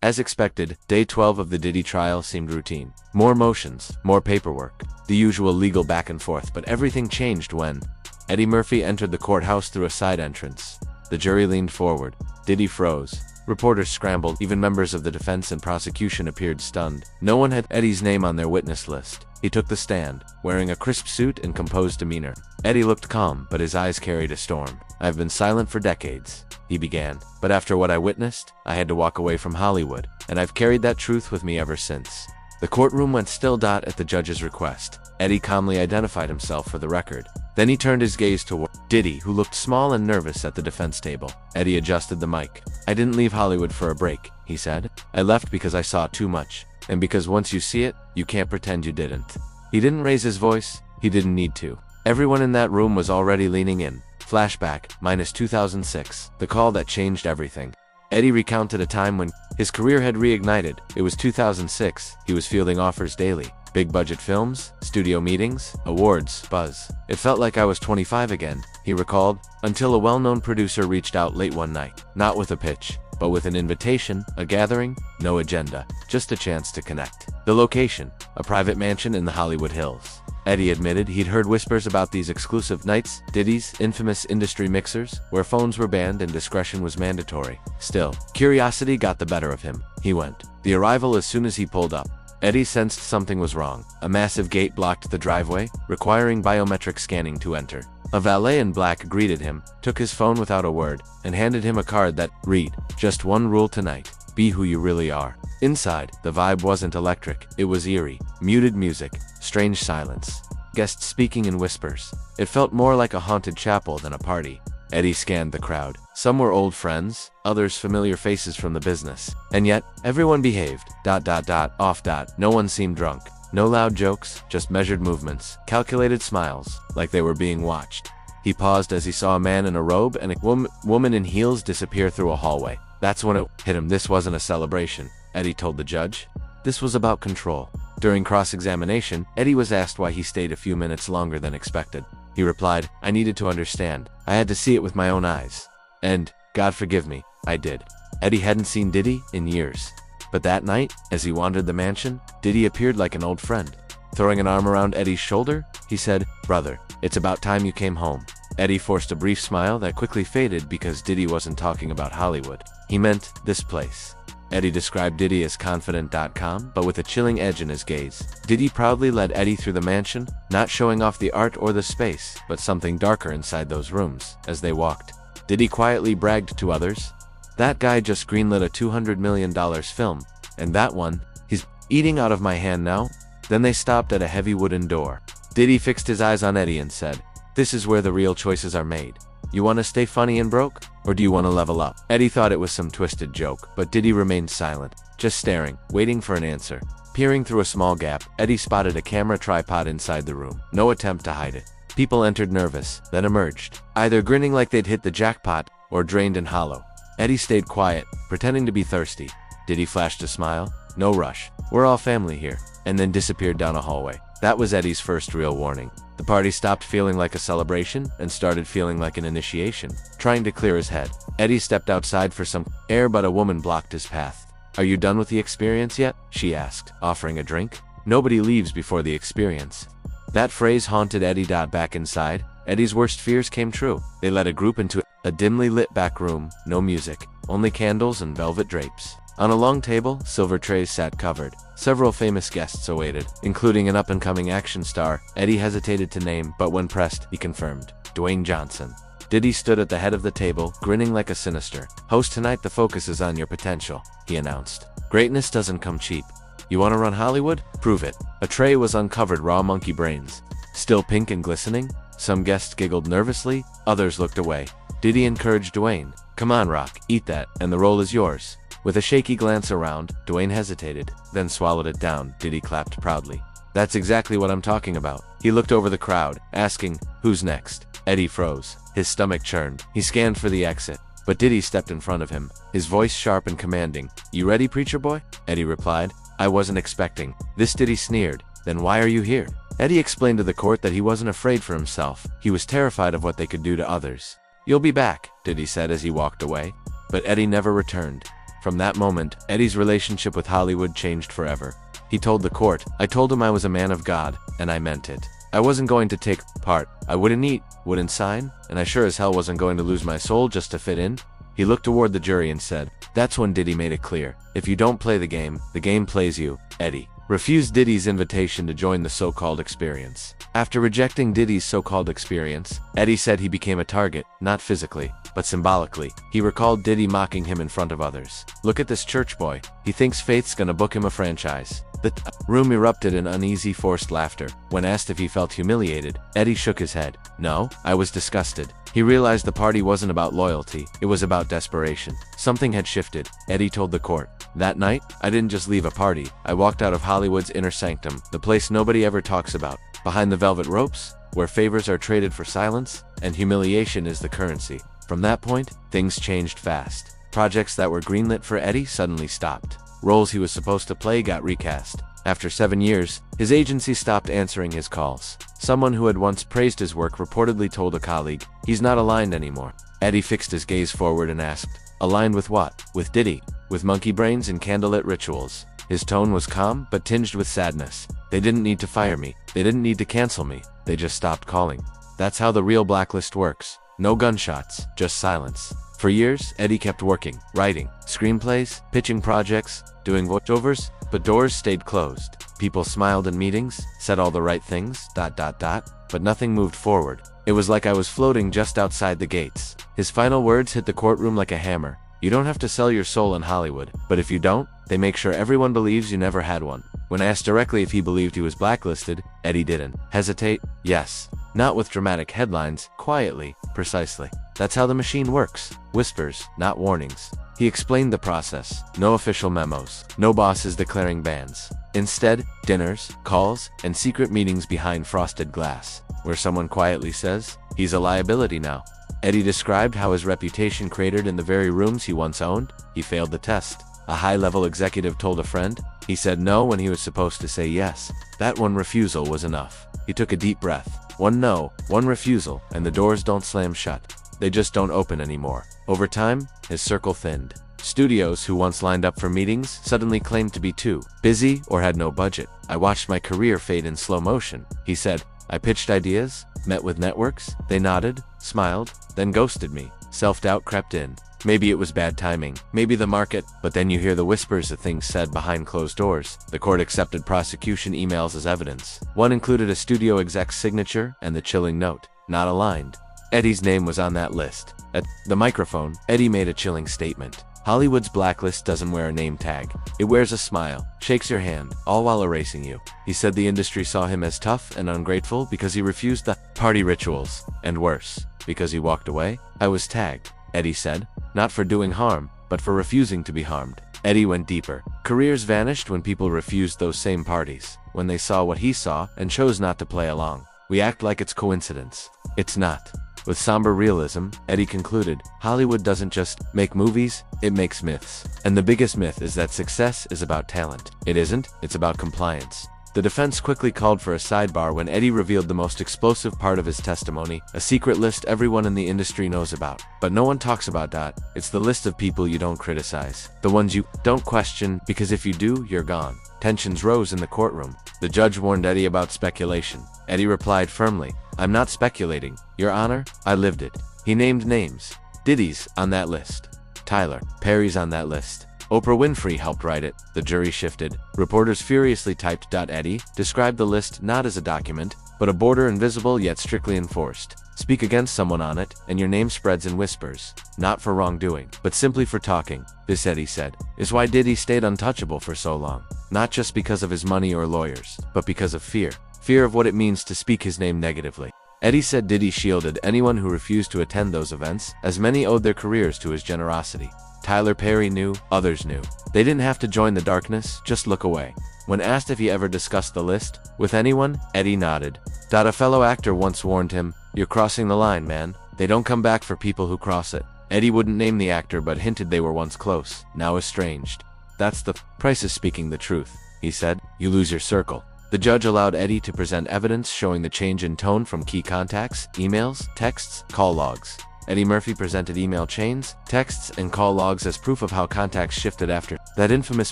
As expected, day 12 of the Diddy trial seemed routine. More motions, more paperwork, the usual legal back and forth, but everything changed when Eddie Murphy entered the courthouse through a side entrance. The jury leaned forward. Diddy froze. Reporters scrambled. Even members of the defense and prosecution appeared stunned. No one had Eddie's name on their witness list. He took the stand, wearing a crisp suit and composed demeanor. Eddie looked calm, but his eyes carried a storm. "I've been silent for decades," he began. "But after what I witnessed, I had to walk away from Hollywood, and I've carried that truth with me ever since." The courtroom went still. At the judge's request, Eddie calmly identified himself for the record. Then he turned his gaze toward Diddy, who looked small and nervous at the defense table. Eddie adjusted the mic. "I didn't leave Hollywood for a break," he said. "I left because I saw too much. And because once you see it, you can't pretend you didn't." He didn't raise his voice. He didn't need to. Everyone in that room was already leaning in. Flashback, minus 2006, the call that changed everything. Eddie recounted a time when his career had reignited. It was 2006. He was fielding offers daily. Big budget films, studio meetings, awards, buzz. "It felt like I was 25 again," he recalled, until a well-known producer reached out late one night. Not with a pitch, but with an invitation, a gathering, no agenda, just a chance to connect. The location, a private mansion in the Hollywood Hills. Eddie admitted he'd heard whispers about these exclusive nights, Diddy's infamous industry mixers, where phones were banned and discretion was mandatory. Still, curiosity got the better of him. He went. The arrival as soon as he pulled up. Eddie sensed something was wrong. A massive gate blocked the driveway, requiring biometric scanning to enter. A valet in black greeted him, took his phone without a word, and handed him a card that read, "Just one rule tonight. Be who you really are." Inside, the vibe wasn't electric. It was eerie. Muted music, strange silence, guests speaking in whispers. It felt more like a haunted chapel than a party. Eddie scanned the crowd. Some were old friends, others familiar faces from the business. And yet, everyone behaved. Off. No one seemed drunk. No loud jokes, just measured movements, calculated smiles, like they were being watched. He paused as he saw a man in a robe and a woman in heels disappear through a hallway. That's when it hit him. This wasn't a celebration, Eddie told the judge. This was about control. During cross-examination, Eddie was asked why he stayed a few minutes longer than expected. He replied, "I needed to understand. I had to see it with my own eyes. And, God forgive me, I did." Eddie hadn't seen Diddy in years. But that night, as he wandered the mansion, Diddy appeared like an old friend. Throwing an arm around Eddie's shoulder, he said, "Brother, it's about time you came home." Eddie forced a brief smile that quickly faded because Diddy wasn't talking about Hollywood. He meant this place. Eddie described Diddy as confident, calm, but with a chilling edge in his gaze. Diddy proudly led Eddie through the mansion, not showing off the art or the space, but something darker inside those rooms. As they walked, Diddy quietly bragged to others, "That guy just greenlit a $200 million film. And that one, he's eating out of my hand now." Then they stopped at a heavy wooden door. Diddy fixed his eyes on Eddie and said, "This is where the real choices are made. You want to stay funny and broke? Or do you want to level up?" Eddie thought it was some twisted joke, but Diddy remained silent, just staring, waiting for an answer. Peering through a small gap, Eddie spotted a camera tripod inside the room. No attempt to hide it. People entered nervous, then emerged, either grinning like they'd hit the jackpot, or drained and hollow. Eddie stayed quiet, pretending to be thirsty. Diddy flashed a smile. "No rush. We're all family here," and then disappeared down a hallway. That was Eddie's first real warning. The party stopped feeling like a celebration and started feeling like an initiation. Trying to clear his head, Eddie stepped outside for some air, but a woman blocked his path. "Are you done with the experience yet?" she asked, offering a drink. Nobody leaves before the experience. That phrase haunted Eddie. Back inside, Eddie's worst fears came true. They led a group into a dimly lit back room. No music, only candles and velvet drapes. On a long table, silver trays sat covered. Several famous guests awaited, including an up-and-coming action star Eddie hesitated to name, but when pressed, he confirmed, Dwayne Johnson. Diddy stood at the head of the table, grinning like a sinister. "Host, tonight the focus is on your potential," he announced. "Greatness doesn't come cheap. You want to run Hollywood? Prove it." A tray was uncovered, raw monkey brains, still pink and glistening. Some guests giggled nervously, others looked away. Diddy encouraged Dwayne, "Come on, Rock, eat that, and the role is yours." With a shaky glance around, Dwayne hesitated, then swallowed it down. Diddy clapped proudly. "That's exactly what I'm talking about." He looked over the crowd, asking, "Who's next?" Eddie froze. His stomach churned. He scanned for the exit, but Diddy stepped in front of him, his voice sharp and commanding. "You ready, preacher boy?" Eddie replied. "I wasn't expecting this." Diddy sneered. "Then why are you here?" Eddie explained to the court that he wasn't afraid for himself. He was terrified of what they could do to others. "You'll be back," Diddy said as he walked away. But Eddie never returned. From that moment, Eddie's relationship with Hollywood changed forever. He told the court, "I told him I was a man of God, and I meant it. I wasn't going to take part. I wouldn't eat, wouldn't sign, and I sure as hell wasn't going to lose my soul just to fit in." He looked toward the jury and said, "That's when Diddy made it clear. If you don't play the game plays you." Eddie refused Diddy's invitation to join the so-called experience. After rejecting Diddy's so-called experience, Eddie said he became a target, not physically, but symbolically. He recalled Diddy mocking him in front of others. "Look at this church boy. He thinks Faith's gonna book him a franchise." The room erupted in uneasy, forced laughter. When asked if he felt humiliated, Eddie shook his head. "No, I was disgusted." He realized the party wasn't about loyalty, it was about desperation. Something had shifted, Eddie told the court. "That night, I didn't just leave a party, I walked out of Hollywood's inner sanctum, the place nobody ever talks about. Behind the velvet ropes, where favors are traded for silence, and humiliation is the currency." From that point, things changed fast. Projects that were greenlit for Eddie suddenly stopped. Roles he was supposed to play got recast. After 7 years, his agency stopped answering his calls. Someone who had once praised his work reportedly told a colleague, "He's not aligned anymore." Eddie fixed his gaze forward and asked, "Aligned with what?" "With Diddy. With monkey brains and candlelit rituals." His tone was calm, but tinged with sadness. "They didn't need to fire me. They didn't need to cancel me. They just stopped calling." That's how the real blacklist works. No gunshots, just silence. For years, Eddie kept working, writing screenplays, pitching projects, doing voiceovers, but doors stayed closed. People smiled in meetings, said all the right things, but nothing moved forward. It was like I was floating just outside the gates. His final words hit the courtroom like a hammer. "You don't have to sell your soul in Hollywood, but if you don't, they make sure everyone believes you never had one." When asked directly if he believed he was blacklisted, Eddie didn't hesitate. "Yes." Not with dramatic headlines, quietly, precisely. That's how the machine works. Whispers, not warnings. He explained the process. No official memos. No bosses declaring bans. Instead, dinners, calls, and secret meetings behind frosted glass, where someone quietly says, "He's a liability now." Eddie described how his reputation cratered in the very rooms he once owned. He failed the test. A high-level executive told a friend. He said no when he was supposed to say yes. That one refusal was enough. He took a deep breath. One no, one refusal, and the doors don't slam shut. They just don't open anymore. Over time, his circle thinned. Studios who once lined up for meetings suddenly claimed to be too busy or had no budget. "I watched my career fade in slow motion," he said. "I pitched ideas, met with networks, they nodded, smiled, then ghosted me." Self-doubt crept in. Maybe it was bad timing, maybe the market, but then you hear the whispers of things said behind closed doors. The court accepted prosecution emails as evidence. One included a studio exec's signature and the chilling note, "Not aligned." Eddie's name was on that list. At the microphone, Eddie made a chilling statement. Hollywood's blacklist doesn't wear a name tag. It wears a smile, shakes your hand, all while erasing you. He said the industry saw him as tough and ungrateful because he refused the party rituals, and worse, because he walked away. "I was tagged," Eddie said, "not for doing harm, but for refusing to be harmed." Eddie went deeper. Careers vanished when people refused those same parties, when they saw what he saw and chose not to play along. We act like it's coincidence. It's not. With somber realism, Eddie concluded, Hollywood doesn't just make movies, it makes myths. And the biggest myth is that success is about talent. It isn't, it's about compliance. The defense quickly called for a sidebar when Eddie revealed the most explosive part of his testimony, a secret list everyone in the industry knows about. But no one talks about that. It's the list of people you don't criticize. The ones you don't question, because if you do, you're gone. Tensions rose in the courtroom. The judge warned Eddie about speculation. Eddie replied firmly, "I'm not speculating, Your Honor, I lived it." He named names. Diddy's on that list. Tyler Perry's on that list. Oprah Winfrey helped write it. The jury shifted. Reporters furiously typed. Eddie described the list not as a document, but a border invisible yet strictly enforced. Speak against someone on it, and your name spreads in whispers. Not for wrongdoing, but simply for talking. This, Eddie said, is why Diddy stayed untouchable for so long. Not just because of his money or lawyers, but because of fear. Fear of what it means to speak his name negatively. Eddie said Diddy shielded anyone who refused to attend those events, as many owed their careers to his generosity. Tyler Perry knew, others knew. They didn't have to join the darkness, just look away. When asked if he ever discussed the list with anyone, Eddie nodded. A fellow actor once warned him, "You're crossing the line, man. They don't come back for people who cross it." Eddie wouldn't name the actor but hinted they were once close, now estranged. "That's the price of speaking the truth," he said. "You lose your circle." The judge allowed Eddie to present evidence showing the change in tone from key contacts, emails, texts, call logs. Eddie Murphy presented email chains, texts, and call logs as proof of how contacts shifted after that infamous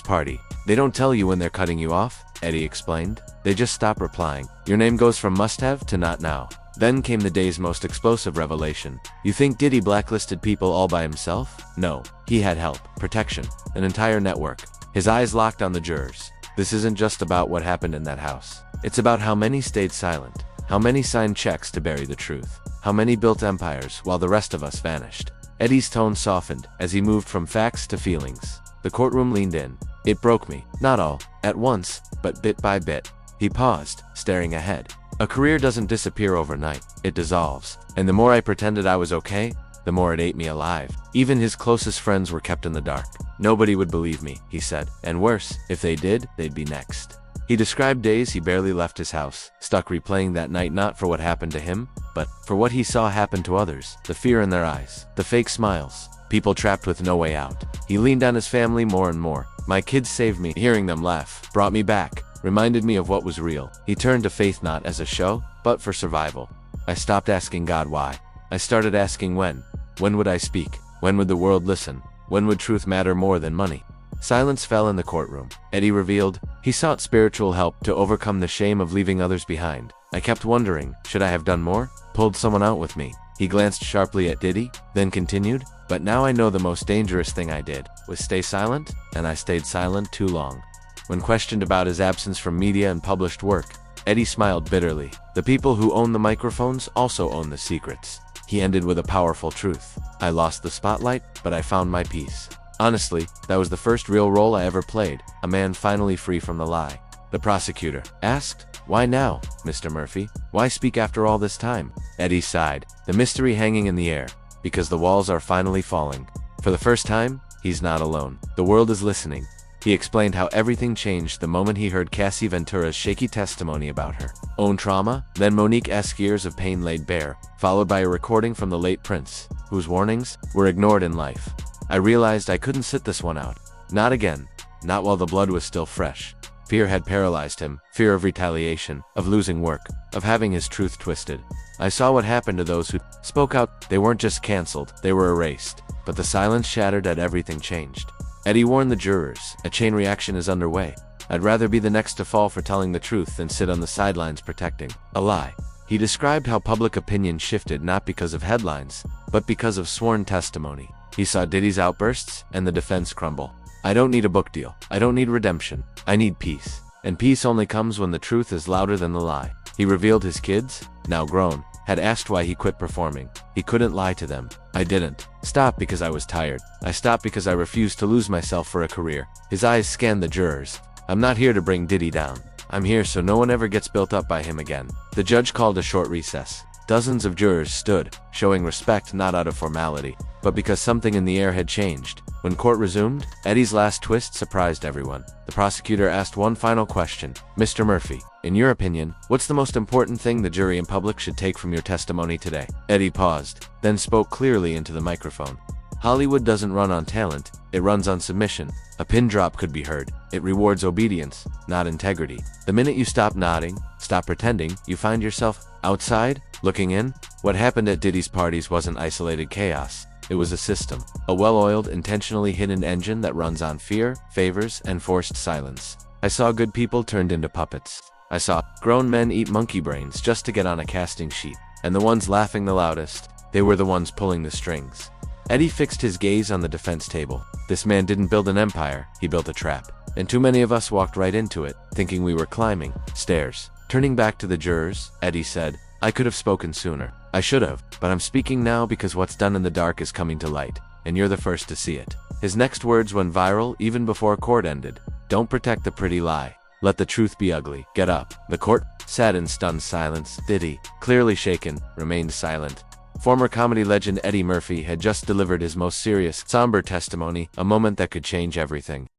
party. They don't tell you when they're cutting you off, Eddie explained. They just stop replying. Your name goes from must-have to not now. Then came the day's most explosive revelation. You think Diddy blacklisted people all by himself? No. He had help, protection, an entire network. His eyes locked on the jurors. This isn't just about what happened in that house. It's about how many stayed silent, how many signed checks to bury the truth, how many built empires while the rest of us vanished. Eddie's tone softened as he moved from facts to feelings. The courtroom leaned in. It broke me, not all at once, but bit by bit. He paused, staring ahead. A career doesn't disappear overnight, it dissolves. And the more I pretended I was okay, the more it ate me alive. Even his closest friends were kept in the dark. Nobody would believe me, he said. And worse, if they did, they'd be next. He described days he barely left his house, stuck replaying that night not for what happened to him, but for what he saw happen to others. The fear in their eyes, the fake smiles, people trapped with no way out. He leaned on his family more and more. My kids saved me. Hearing them laugh brought me back, reminded me of what was real. He turned to faith not as a show, but for survival. I stopped asking God why. I started asking when. When would I speak? When would the world listen? When would truth matter more than money? Silence fell in the courtroom. Eddie revealed he sought spiritual help to overcome the shame of leaving others behind. I kept wondering, should I have done more? Pulled someone out with me? He glanced sharply at Diddy, then continued, but now I know the most dangerous thing I did was stay silent, and I stayed silent too long. When questioned about his absence from media and published work, Eddie smiled bitterly. The people who own the microphones also own the secrets. He ended with a powerful truth. I lost the spotlight, but I found my peace. Honestly, that was the first real role I ever played, a man finally free from the lie. The prosecutor asked, "Why now, Mr. Murphy? Why speak after all this time?" Eddie sighed, the mystery hanging in the air. Because the walls are finally falling. For the first time, he's not alone. The world is listening. He explained how everything changed the moment he heard Cassie Ventura's shaky testimony about her own trauma, then Monique's years of pain laid bare, followed by a recording from the late Prince, whose warnings were ignored in life. I realized I couldn't sit this one out. Not again. Not while the blood was still fresh. Fear had paralyzed him, fear of retaliation, of losing work, of having his truth twisted. I saw what happened to those who spoke out. They weren't just canceled, they were erased. But the silence shattered and everything changed. Eddie warned the jurors, a chain reaction is underway. I'd rather be the next to fall for telling the truth than sit on the sidelines protecting a lie. He described how public opinion shifted not because of headlines, but because of sworn testimony. He saw Diddy's outbursts and the defense crumble. I don't need a book deal. I don't need redemption. I need peace. And peace only comes when the truth is louder than the lie. He revealed his kids, now grown, had asked why he quit performing. He couldn't lie to them. I didn't stop because I was tired. I stopped because I refused to lose myself for a career. His eyes scanned the jurors. I'm not here to bring Diddy down. I'm here so no one ever gets built up by him again. The judge called a short recess. Dozens of jurors stood, showing respect not out of formality, but because something in the air had changed. When court resumed, Eddie's last twist surprised everyone. The prosecutor asked one final question. Mr. Murphy, in your opinion, what's the most important thing the jury and public should take from your testimony today? Eddie paused, then spoke clearly into the microphone. Hollywood doesn't run on talent, it runs on submission. A pin drop could be heard. It rewards obedience, not integrity. The minute you stop nodding, stop pretending, you find yourself outside, looking in. What happened at Diddy's parties wasn't isolated chaos. It was a system, a well-oiled, intentionally hidden engine that runs on fear, favors, and forced silence. I saw good people turned into puppets. I saw grown men eat monkey brains just to get on a casting sheet. And the ones laughing the loudest, they were the ones pulling the strings. Eddie fixed his gaze on the defense table. This man didn't build an empire, he built a trap. And too many of us walked right into it, thinking we were climbing stairs. Turning back to the jurors, Eddie said, I could have spoken sooner. I should have, but I'm speaking now because what's done in the dark is coming to light, and you're the first to see it. His next words went viral even before court ended. Don't protect the pretty lie. Let the truth be ugly. Get up. The court sat in stunned silence. Diddy, clearly shaken, remained silent. Former comedy legend Eddie Murphy had just delivered his most serious, somber testimony, a moment that could change everything.